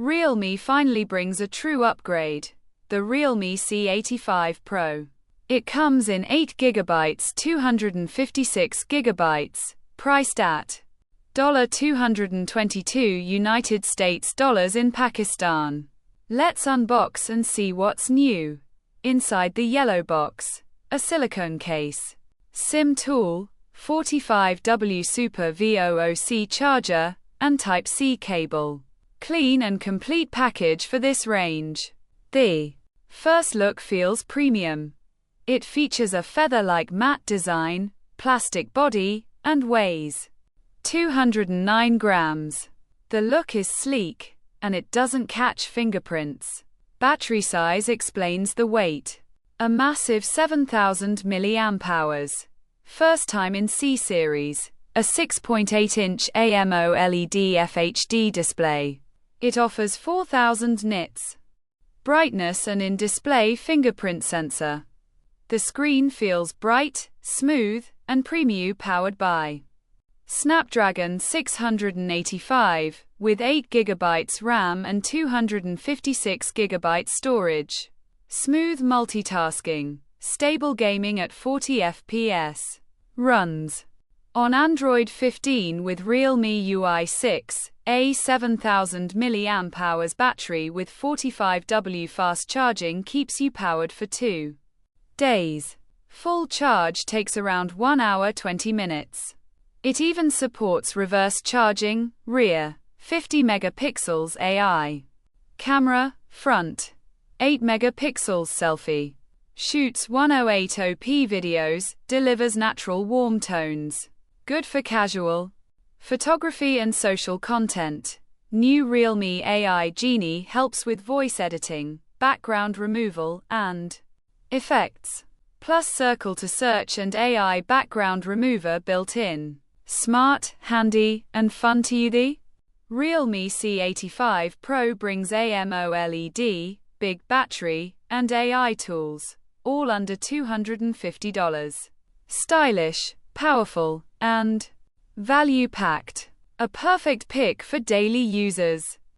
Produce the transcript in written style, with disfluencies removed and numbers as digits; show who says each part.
Speaker 1: Realme finally brings a true upgrade, the Realme C85 Pro. It comes in 8GB 256GB, priced at $222 United States dollars in Pakistan. Let's unbox and see what's new. Inside the yellow box, a silicone case, SIM tool, 45W SuperVOOC charger, and Type-C cable. Clean and complete package for this range. The first look feels premium. It features a feather-like matte design, plastic body, and weighs 209 grams. The look is sleek, and it doesn't catch fingerprints. Battery size explains the weight. A massive 7,000 mAh. First time in C-series. A 6.8-inch AMOLED FHD display. It offers 4,000 nits. Brightness and in-display fingerprint sensor. The screen feels bright, smooth, and premium, powered by Snapdragon 685, with 8GB RAM and 256GB storage. Smooth multitasking. Stable gaming at 40 FPS. Runs on Android 15 with Realme UI 6, a 7,000 mAh battery with 45W fast charging keeps you powered for 2 days. Full charge takes around 1 hour 20 minutes. It even supports reverse charging. Rear, 50 megapixels AI. Camera, front, 8 megapixels selfie. Shoots 1080p videos, delivers natural warm tones. Good for casual photography and social content. New Realme AI Genie helps with voice editing, background removal, and effects. Plus circle to search and AI background remover built in. Smart, handy, and fun to use. The Realme C85 Pro brings AMOLED, big battery, and AI tools, all under $250. Stylish, powerful, and value-packed. A perfect pick for daily users.